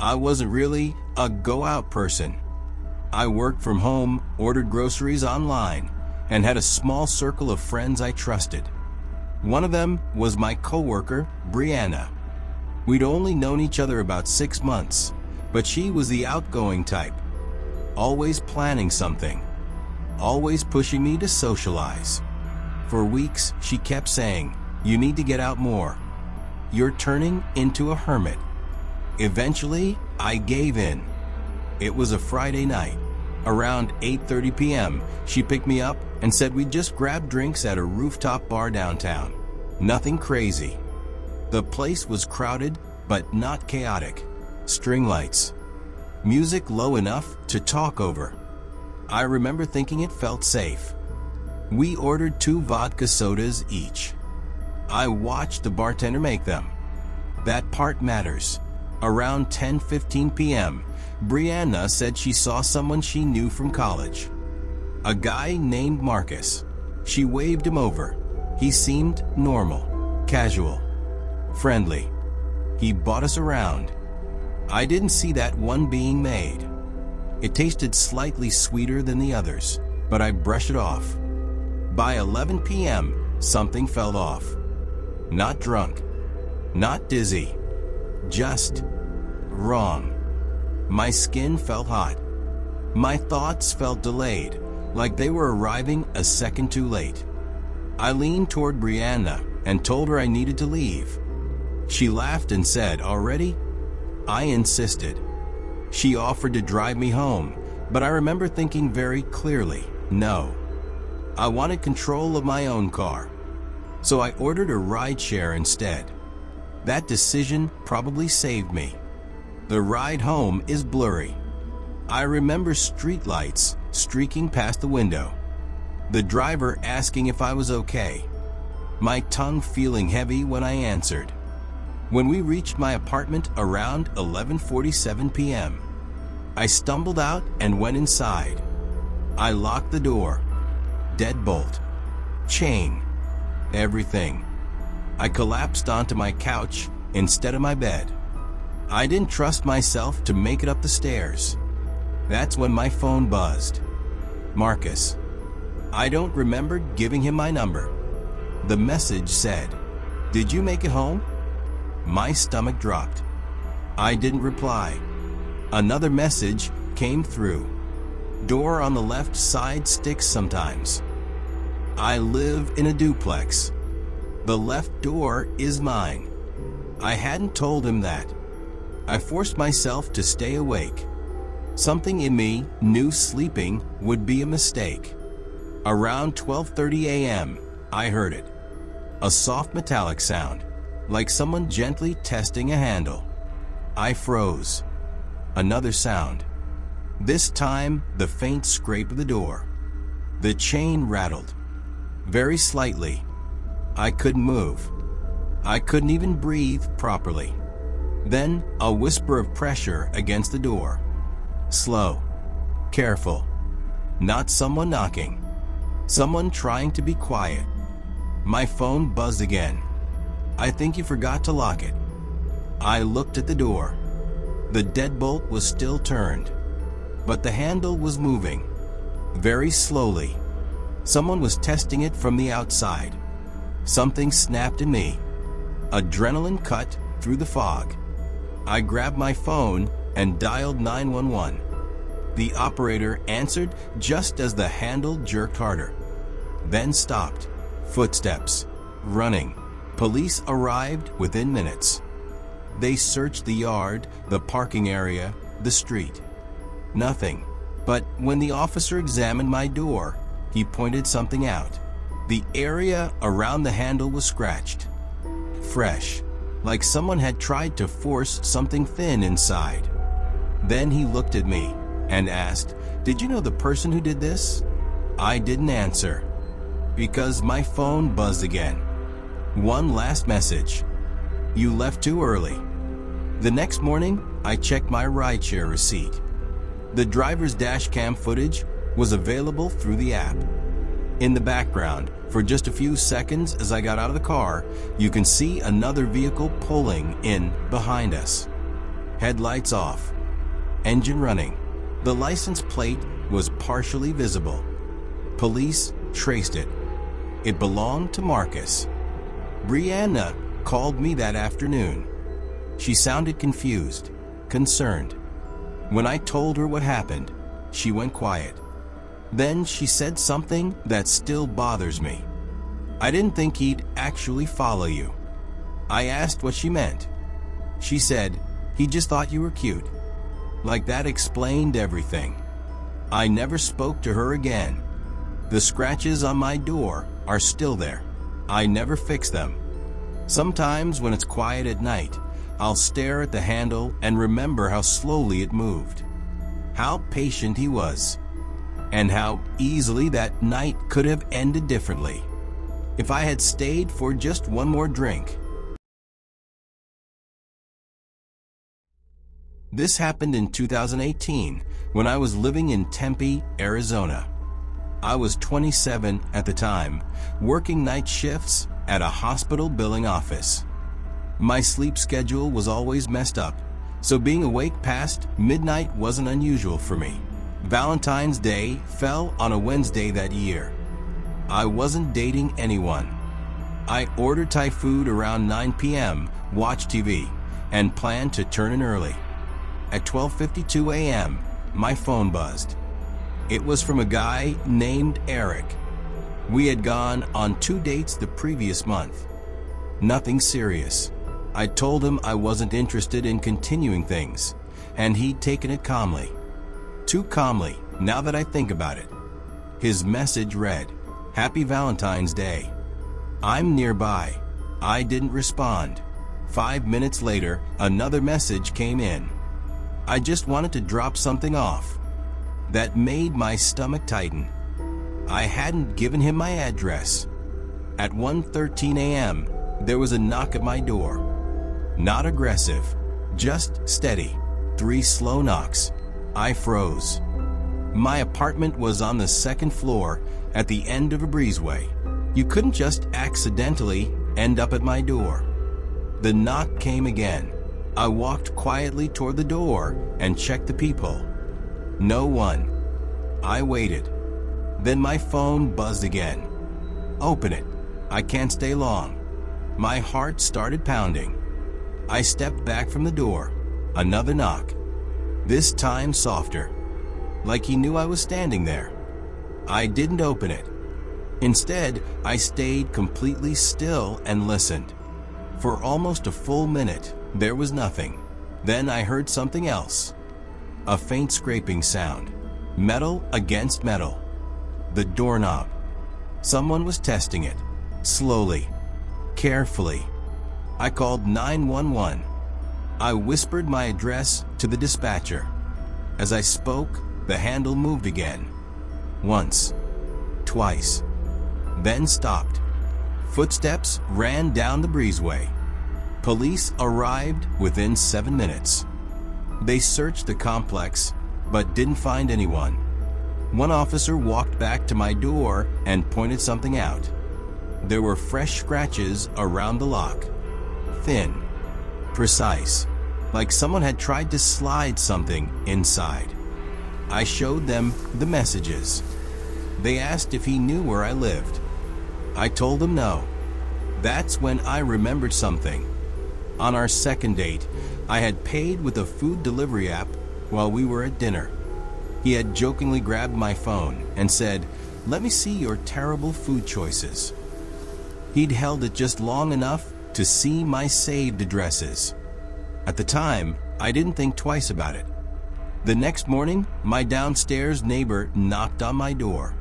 I wasn't really a go-out person. I worked from home, ordered groceries online, and had a small circle of friends I trusted. One of them was my coworker, Brianna. We'd only known each other about 6 months, but she was the outgoing type, always planning something, always pushing me to socialize. For weeks, she kept saying, "You need to get out more. You're turning into a hermit." Eventually, I gave in. It was a Friday night. Around 8:30 p.m., she picked me up and said we'd just grab drinks at a rooftop bar downtown. Nothing crazy. The place was crowded, but not chaotic. String lights. Music low enough to talk over. I remember thinking it felt safe. We ordered 2 vodka sodas each. I watched the bartender make them. That part matters. Around 10:15 p.m., Brianna said she saw someone she knew from college. A guy named Marcus. She waved him over. He seemed normal, casual, friendly. He bought us around. I didn't see that one being made. It tasted slightly sweeter than the others, but I brushed it off. By 11 p.m., something felt off. Not drunk, not dizzy, just wrong. My skin felt hot. My thoughts felt delayed, like they were arriving a second too late. I leaned toward Brianna and told her I needed to leave. She laughed and said, "Already?" I insisted. She offered to drive me home, but I remember thinking very clearly, no. I wanted control of my own car. So I ordered a rideshare instead. That decision probably saved me. The ride home is blurry. I remember streetlights streaking past the window. The driver asking if I was okay. My tongue feeling heavy when I answered. When we reached my apartment around 11:47 p.m., I stumbled out and went inside. I locked the door. Deadbolt. Chain. Everything. I collapsed onto my couch instead of my bed. I didn't trust myself to make it up the stairs. That's when my phone buzzed. Marcus. I don't remember giving him my number. The message said, "Did you make it home?" My stomach dropped. I didn't reply. Another message came through. Door on the left side sticks sometimes. I live in a duplex. The left door is mine. I hadn't told him that. I forced myself to stay awake. Something in me knew sleeping would be a mistake. Around 12:30 a.m., I heard it. A soft metallic sound, like someone gently testing a handle. I froze. Another sound. This time, the faint scrape of the door. The chain rattled. Very slightly. I couldn't move. I couldn't even breathe properly. Then, a whisper of pressure against the door. Slow. Careful. Not someone knocking. Someone trying to be quiet. My phone buzzed again. "I think you forgot to lock it." I looked at the door. The deadbolt was still turned, but the handle was moving. Very slowly. Someone was testing it from the outside. Something snapped in me. Adrenaline cut through the fog. I grabbed my phone and dialed 911. The operator answered just as the handle jerked harder. Then stopped. Footsteps. Running. Police arrived within minutes. They searched the yard, the parking area, the street. Nothing. But when the officer examined my door, he pointed something out. The area around the handle was scratched. Fresh. Like someone had tried to force something thin inside. Then he looked at me and asked, "Did you know the person who did this?" I didn't answer, because my phone buzzed again. One last message. "You left too early." The next morning, I checked my rideshare receipt. The driver's dash cam footage was available through the app. In the background, for just a few seconds as I got out of the car, you can see another vehicle pulling in behind us. Headlights off. Engine running. The license plate was partially visible. Police traced it. It belonged to Marcus. Brianna called me that afternoon. She sounded confused, concerned. When I told her what happened, she went quiet. Then she said something that still bothers me. "I didn't think he'd actually follow you." I asked what she meant. She said, "He just thought you were cute." Like that explained everything. I never spoke to her again. The scratches on my door are still there. I never fix them. Sometimes when it's quiet at night, I'll stare at the handle and remember how slowly it moved. How patient he was. And how easily that night could have ended differently. If I had stayed for just one more drink. This happened in 2018 when I was living in Tempe, Arizona. I was 27 at the time, working night shifts at a hospital billing office. My sleep schedule was always messed up, so being awake past midnight wasn't unusual for me. Valentine's Day fell on a Wednesday that year. I wasn't dating anyone. I ordered Thai food around 9 p.m., watched TV, and planned to turn in early. At 12:52 a.m., my phone buzzed. It was from a guy named Eric. We had gone on 2 dates the previous month. Nothing serious. I told him I wasn't interested in continuing things, and he'd taken it calmly. Too calmly, now that I think about it. His message read, "Happy Valentine's Day. I'm nearby." I didn't respond. 5 minutes later, another message came in. I just wanted to drop something off. That made my stomach tighten. I hadn't given him my address. At 1:13 a.m., there was a knock at my door. Not aggressive, just steady. 3 slow knocks. I froze. My apartment was on the 2nd floor at the end of a breezeway. You couldn't just accidentally end up at my door. The knock came again. I walked quietly toward the door and checked the people. No one. I waited. Then my phone buzzed again. "Open it. I can't stay long." My heart started pounding. I stepped back from the door. Another knock. This time softer. Like he knew I was standing there. I didn't open it. Instead, I stayed completely still and listened. For almost a full minute, there was nothing. Then I heard something else. A faint scraping sound. Metal against metal. The doorknob. Someone was testing it. Slowly. Carefully. I called 911. I whispered my address to the dispatcher. As I spoke, the handle moved again. Once. Twice. Then stopped. Footsteps ran down the breezeway. Police arrived within 7 minutes. They searched the complex, but didn't find anyone. One officer walked back to my door and pointed something out. There were fresh scratches around the lock. Thin. Precise. Like someone had tried to slide something inside. I showed them the messages. They asked if he knew where I lived. I told them no. That's when I remembered something. On our second date, I had paid with a food delivery app while we were at dinner. He had jokingly grabbed my phone and said, "Let me see your terrible food choices." He'd held it just long enough to see my saved addresses. At the time, I didn't think twice about it. The next morning, my downstairs neighbor knocked on my door.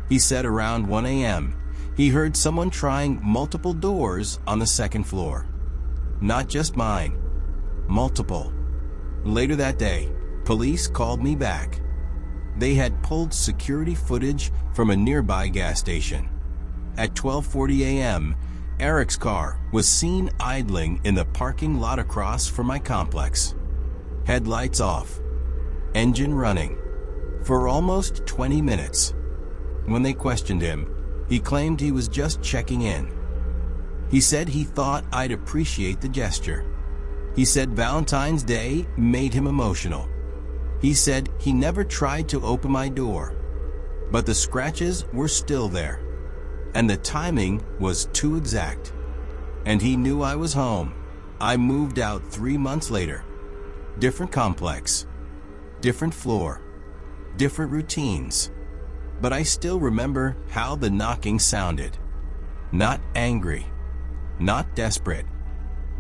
He said around 1 a.m., he heard someone trying multiple doors on the 2nd floor. Not just mine. Multiple. Later that day, police called me back. They had pulled security footage from a nearby gas station. At 12:40 a.m., Eric's car was seen idling in the parking lot across from my complex. Headlights off. Engine running. For almost 20 minutes. When they questioned him, he claimed he was just checking in. He said he thought I'd appreciate the gesture. He said Valentine's Day made him emotional. He said he never tried to open my door, but the scratches were still there, and the timing was too exact. And he knew I was home. I moved out 3 months later. Different complex, different floor, different routines. But I still remember how the knocking sounded. Not angry, not desperate,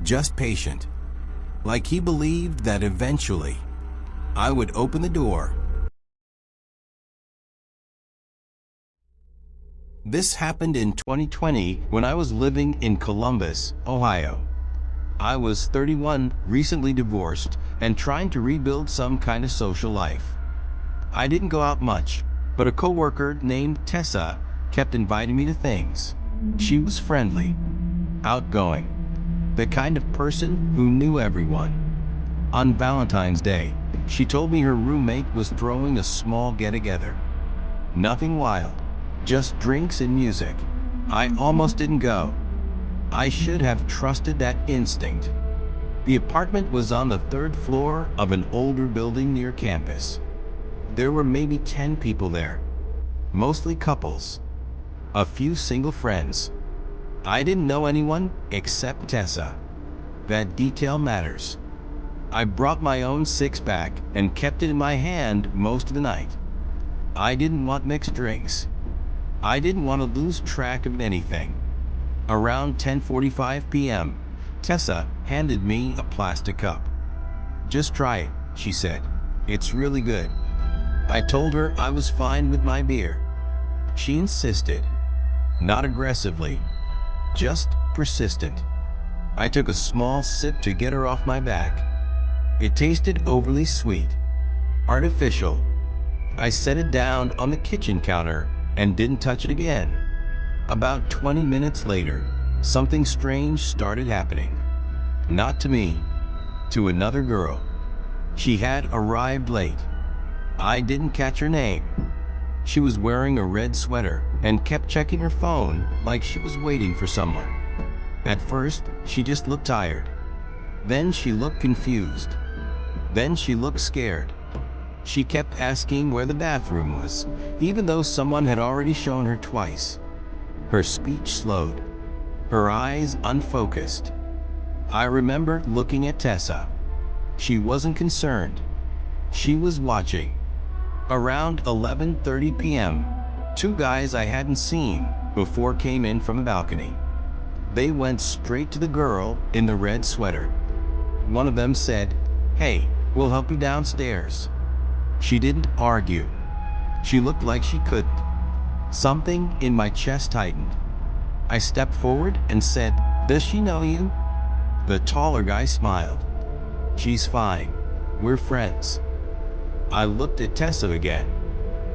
just patient. Like he believed that eventually I would open the door. This happened in 2020 when I was living in Columbus, Ohio. I was 31, recently divorced, and trying to rebuild some kind of social life. I didn't go out much, but a coworker named Tessa kept inviting me to things. She was friendly, outgoing, the kind of person who knew everyone. On Valentine's Day, she told me her roommate was throwing a small get-together. Nothing wild, just drinks and music. I almost didn't go. I should have trusted that instinct. The apartment was on the 3rd floor of an older building near campus. There were maybe 10 people there, mostly couples, a few single friends. I didn't know anyone except Tessa. That detail matters. I brought my own six-pack and kept it in my hand most of the night. I didn't want mixed drinks. I didn't want to lose track of anything. Around 10:45 p.m., Tessa handed me a plastic cup. "Just try it," she said. "It's really good." I told her I was fine with my beer. She insisted. Not aggressively, just persistent. I took a small sip to get her off my back. It tasted overly sweet, artificial. I set it down on the kitchen counter and didn't touch it again. About 20 minutes later, something strange started happening. Not to me, to another girl. She had arrived late. I didn't catch her name. She was wearing a red sweater and kept checking her phone like she was waiting for someone. At first, she just looked tired. Then she looked confused. Then she looked scared. She kept asking where the bathroom was, even though someone had already shown her twice. Her speech slowed, her eyes unfocused. I remember looking at Tessa. She wasn't concerned. She was watching. Around 11:30 p.m., 2 guys I hadn't seen before came in from the balcony. They went straight to the girl in the red sweater. One of them said, "Hey, we'll help you downstairs." She didn't argue. She looked like she couldn't. Something in my chest tightened. I stepped forward and said, "Does she know you?" The taller guy smiled. "She's fine. We're friends." I looked at Tessa again.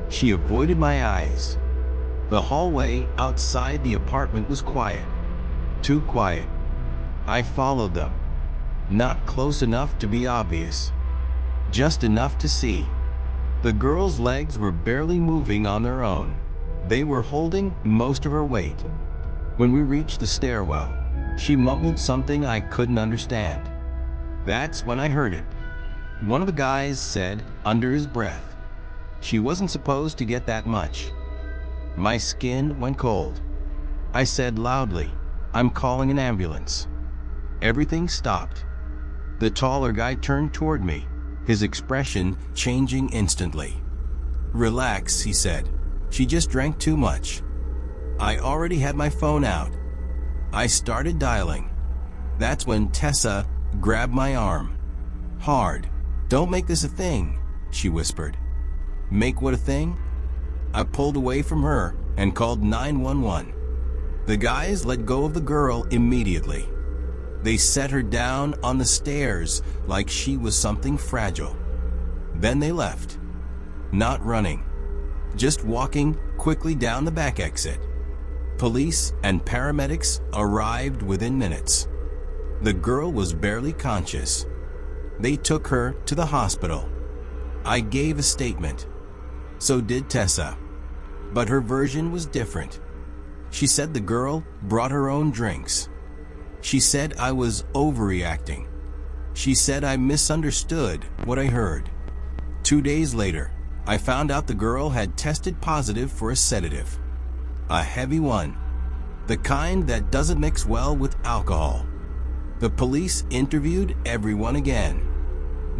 She avoided my eyes. The hallway outside the apartment was quiet. Too quiet. I followed them. Not close enough to be obvious. Just enough to see. The girl's legs were barely moving on their own. They were holding most of her weight. When we reached the stairwell, she mumbled something I couldn't understand. That's when I heard it. One of the guys said, under his breath, "She wasn't supposed to get that much." My skin went cold. I said loudly, "I'm calling an ambulance." Everything stopped. The taller guy turned toward me, his expression changing instantly. "Relax," he said. "She just drank too much." I already had my phone out. I started dialing. That's when Tessa grabbed my arm. Hard. "Don't make this a thing," she whispered. "Make what a thing?" I pulled away from her and called 911. The guys let go of the girl immediately. They set her down on the stairs like she was something fragile. Then they left. Not running, just walking quickly down the back exit. Police and paramedics arrived within minutes. The girl was barely conscious. They took her to the hospital. I gave a statement. So did Tessa. But her version was different. She said the girl brought her own drinks. She said I was overreacting. She said I misunderstood what I heard. 2 days later, I found out the girl had tested positive for a sedative. A heavy one. The kind that doesn't mix well with alcohol. The police interviewed everyone again.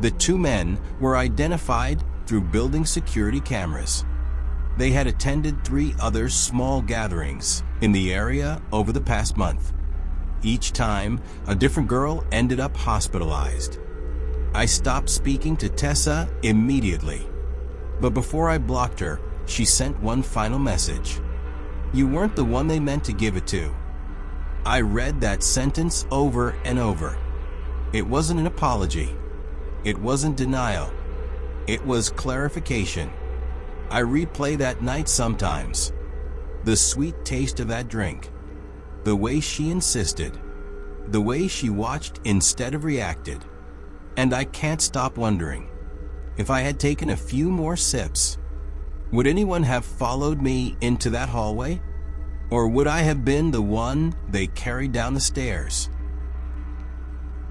The 2 men were identified through building security cameras. They had attended 3 other small gatherings in the area over the past month. Each time, a different girl ended up hospitalized. I stopped speaking to Tessa immediately. But before I blocked her, she sent one final message. "You weren't the one they meant to give it to." I read that sentence over and over. It wasn't an apology. It wasn't denial. It was clarification. I replay that night sometimes. The sweet taste of that drink. The way she insisted. The way she watched instead of reacted. And I can't stop wondering, if I had taken a few more sips, would anyone have followed me into that hallway? Or would I have been the one they carried down the stairs?